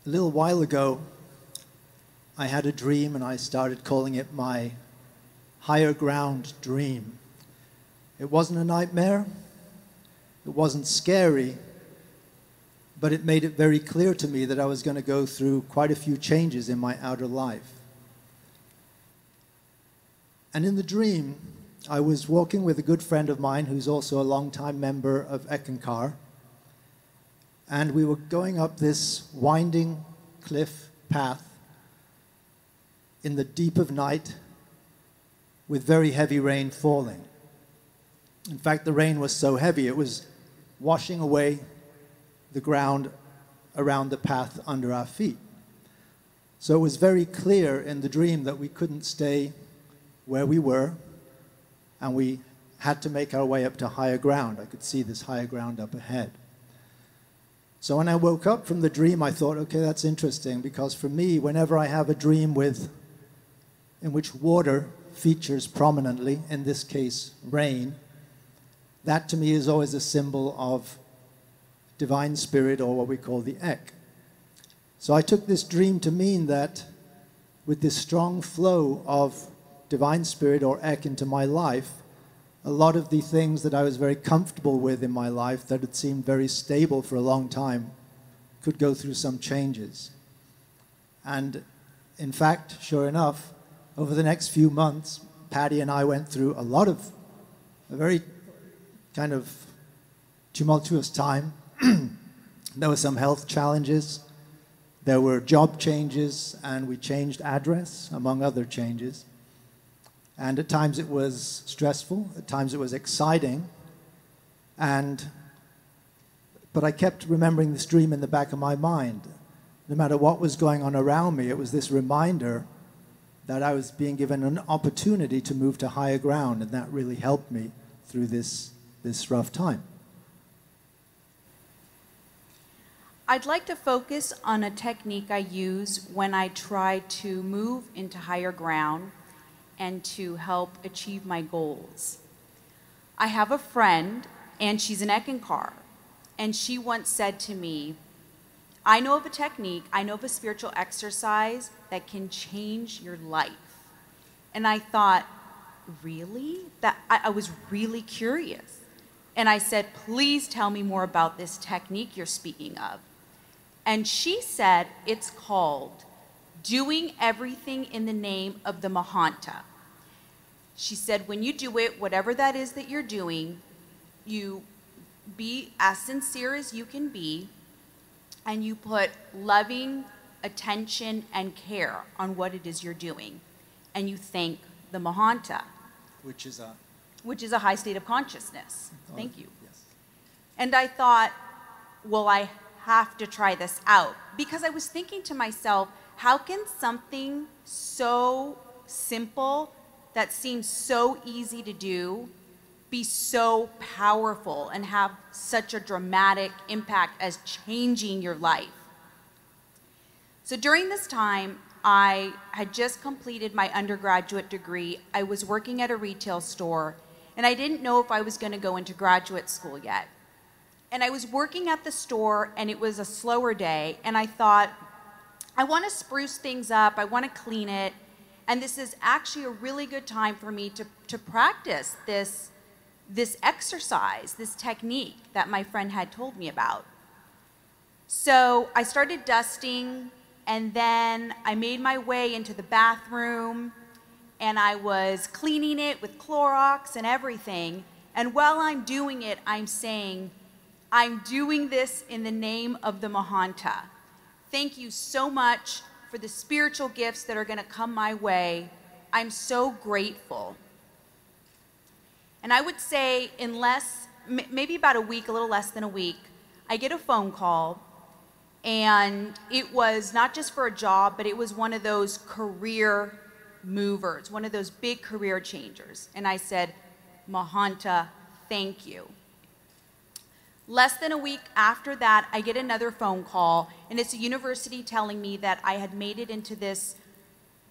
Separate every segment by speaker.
Speaker 1: A little while ago, I had a dream and I started calling it my higher ground dream. It wasn't a nightmare, it wasn't scary, but it made it very clear to me that I was going to go through quite a few changes in my outer life. And in the dream, I was walking with a good friend of mine who's also a longtime member of ECK, and we were going up this winding cliff path in the deep of night with very heavy rain falling. In fact, the rain was so heavy it was washing away the ground around the path under our feet. So it was very clear in the dream that we couldn't stay where we were, and we had to make our way up to higher ground. I could see this higher ground up ahead. So when I woke up from the dream, I thought, okay, that's interesting, because for me, whenever I have a dream in which water features prominently, in this case, rain, that to me is always a symbol of divine spirit, or what we call the ECK. So I took this dream to mean that with this strong flow of divine spirit or ECK into my life, a lot of the things that I was very comfortable with in my life that had seemed very stable for a long time could go through some changes. And in fact, sure enough, over the next few months, Patty and I went through a very kind of tumultuous time. There were some health challenges, there were job changes, and we changed address, among other changes. And at times it was stressful, at times it was exciting, but I kept remembering this dream in the back of my mind. No matter what was going on around me, it was this reminder that I was being given an opportunity to move to higher ground, and that really helped me through this rough time.
Speaker 2: I'd like to focus on a technique I use when I try to move into higher ground and to help achieve my goals. I have a friend, and she's an ECK, and she once said to me, I know of a technique, I know of a spiritual exercise that can change your life. And I thought, really? I was really curious. And I said, please tell me more about this technique you're speaking of. And she said, it's called doing everything in the name of the Mahanta. She said, when you do it, whatever that is that you're doing, you be as sincere as you can be, and you put loving attention and care on what it is you're doing. And you thank the Mahanta.
Speaker 1: Which is
Speaker 2: a high state of consciousness. Thank you.
Speaker 1: Yes.
Speaker 2: And I thought, well, I have to try this out. Because I was thinking to myself, how can something so simple that seems so easy to do be so powerful and have such a dramatic impact as changing your life? So during this time, I had just completed my undergraduate degree. I was working at a retail store, and I didn't know if I was going to go into graduate school yet. And I was working at the store, and it was a slower day, and I thought, I want to spruce things up, I want to clean it, and this is actually a really good time for me to practice this exercise, this technique that my friend had told me about. So I started dusting, and then I made my way into the bathroom, and I was cleaning it with Clorox and everything. And while I'm doing it, I'm saying, I'm doing this in the name of the Mahanta. Thank you so much for the spiritual gifts that are going to come my way. I'm so grateful. And I would say in maybe about a week, a little less than a week, I get a phone call, and it was not just for a job, but it was one of those career movers, one of those big career changers. And I said, Mahanta, thank you. Less than a week after that, I get another phone call, and it's a university telling me that I had made it into this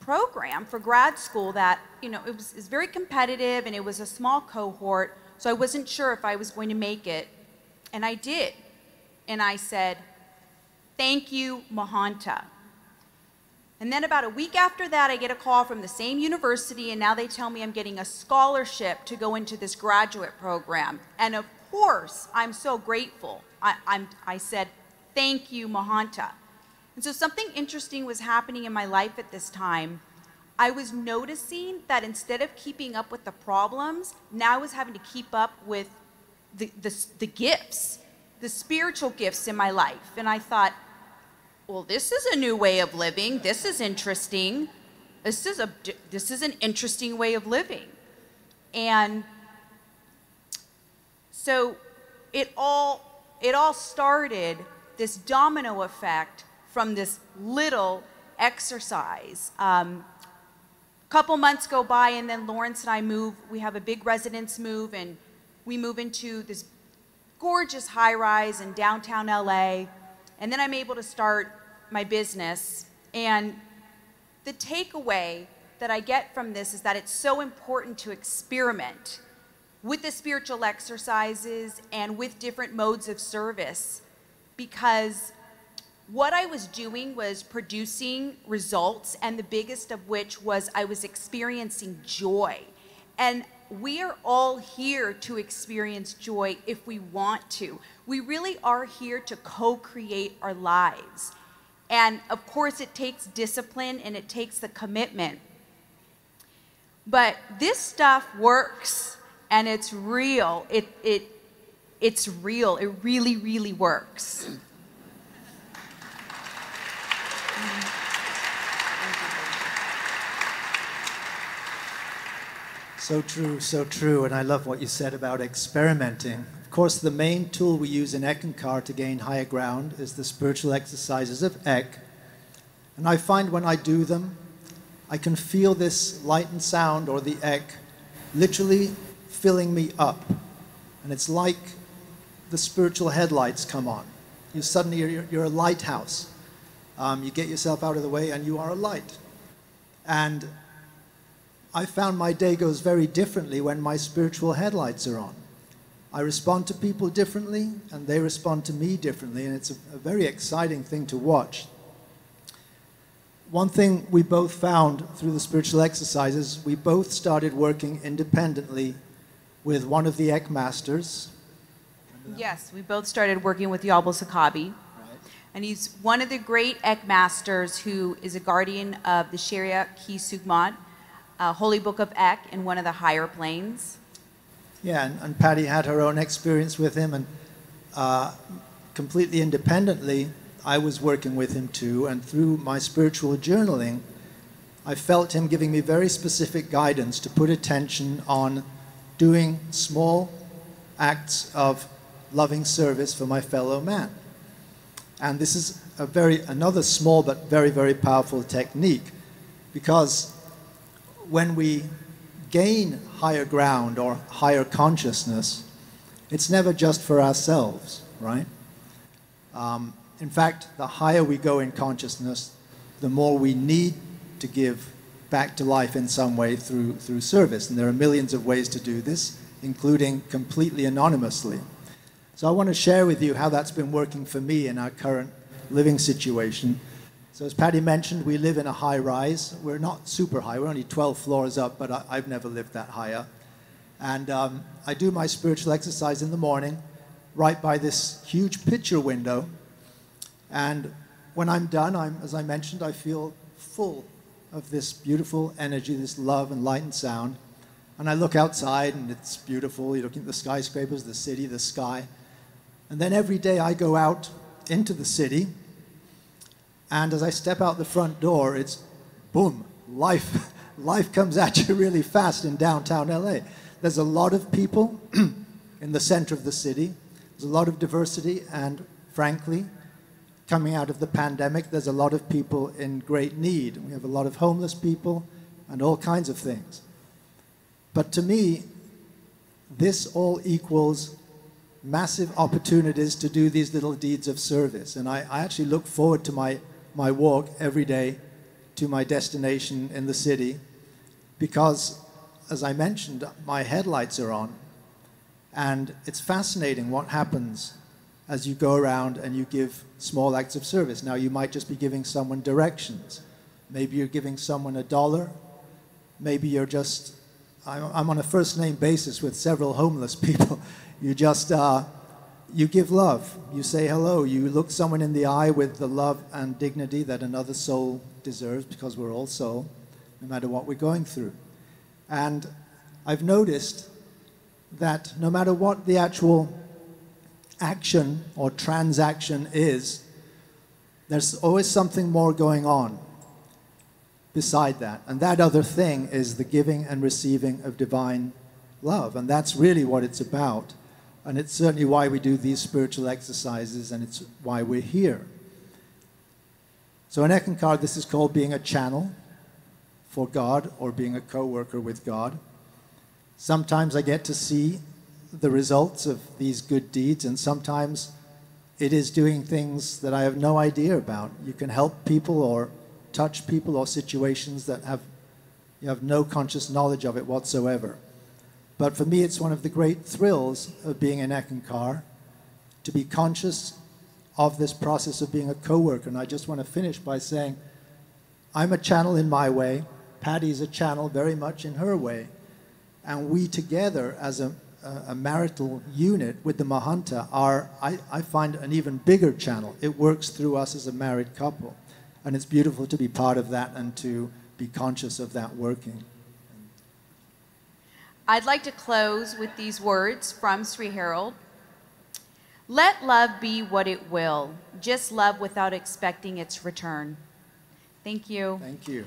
Speaker 2: program for grad school that, it was very competitive, and it was a small cohort, so I wasn't sure if I was going to make it. And I did. And I said, Thank you, Mahanta. And then about a week after that, I get a call from the same university, and now they tell me I'm getting a scholarship to go into this graduate program. And of course, I'm so grateful. I said, thank you, Mahanta. And so something interesting was happening in my life at this time. I was noticing that instead of keeping up with the problems, now I was having to keep up with the gifts, the spiritual gifts in my life. And I thought, well, this is a new way of living. This is interesting. This is an interesting way of living. And so it all started, this domino effect from this little exercise. Couple months go by, and then Laurence and I move. We have a big residence move, and we move into this gorgeous high-rise in downtown LA. And then I'm able to start my business. And the takeaway that I get from this is that it's so important to experiment with the spiritual exercises and with different modes of service, because what I was doing was producing results, and the biggest of which was I was experiencing joy. And we are all here to experience joy if we want to. We really are here to co-create our lives. And of course, it takes discipline and it takes the commitment. But this stuff works, and it's real. It's real. It really, really works.
Speaker 1: So true, so true. And I love what you said about experimenting. Of course, the main tool we use in Eckankar to gain higher ground is the spiritual exercises of ECK. And I find when I do them, I can feel this light and sound, or the ECK, literally filling me up. And it's like the spiritual headlights come on. You're a lighthouse. You get yourself out of the way and you are a light. And I found my day goes very differently when my spiritual headlights are on. I respond to people differently, and they respond to me differently, and it's a very exciting thing to watch. One thing we both found through the spiritual exercises, we both started working independently with one of the ECK masters.
Speaker 2: Yes, we both started working with Yabul Sacabi. And he's one of the great ECK masters who is a guardian of the Sharia Ki Sugmat, Holy Book of ECK, in one of the higher planes.
Speaker 1: Yeah, and Patty had her own experience with him, and completely independently, I was working with him too, and through my spiritual journaling, I felt him giving me very specific guidance to put attention on doing small acts of loving service for my fellow man. And this is another small but very, very powerful technique, because when we gain higher ground or higher consciousness, it's never just for ourselves, right? In fact, the higher we go in consciousness, the more we need to give back to life in some way through service. And there are millions of ways to do this, including completely anonymously. So I want to share with you how that's been working for me in our current living situation. So as Patty mentioned, we live in a high-rise. We're not super high. We're only 12 floors up, but I've never lived that high up. And I do my spiritual exercise in the morning right by this huge picture window. And when I'm done, as I mentioned, I feel full of this beautiful energy, this love and light and sound. And I look outside, and it's beautiful. You're looking at the skyscrapers, the city, the sky. And then every day I go out into the city, and as I step out the front door, it's boom, life comes at you really fast in downtown LA. There's a lot of people in the center of the city. There's a lot of diversity, and frankly, coming out of the pandemic, there's a lot of people in great need. We have a lot of homeless people and all kinds of things. But to me, this all equals massive opportunities to do these little deeds of service. And I actually look forward to my walk every day to my destination in the city, because, as I mentioned, my headlights are on. And it's fascinating what happens as you go around and you give small acts of service. Now, you might just be giving someone directions. Maybe you're giving someone $1. Maybe you're just, I'm on a first name basis with several homeless people. You just, you give love. You say hello. You look someone in the eye with the love and dignity that another soul deserves, because we're all soul, no matter what we're going through. And I've noticed that no matter what the actual action or transaction is, there's always something more going on beside that. And that other thing is the giving and receiving of divine love. And that's really what it's about. And it's certainly why we do these spiritual exercises, and it's why we're here. So in Eckankar, this is called being a channel for God, or being a co-worker with God. Sometimes I get to see the results of these good deeds, and sometimes it is doing things that I have no idea about. You can help people or touch people or situations that you have no conscious knowledge of it whatsoever. But for me, it's one of the great thrills of being in Eckankar, to be conscious of this process of being a co-worker. And I just want to finish by saying, I'm a channel in my way. Patty's a channel very much in her way. And we together, as a marital unit with the Mahanta, are, I find, an even bigger channel. It works through us as a married couple. And it's beautiful to be part of that and to be conscious of that working.
Speaker 2: I'd like to close with these words from Sri Harold. Let love be what it will. Just love without expecting its return. Thank you.
Speaker 1: Thank you.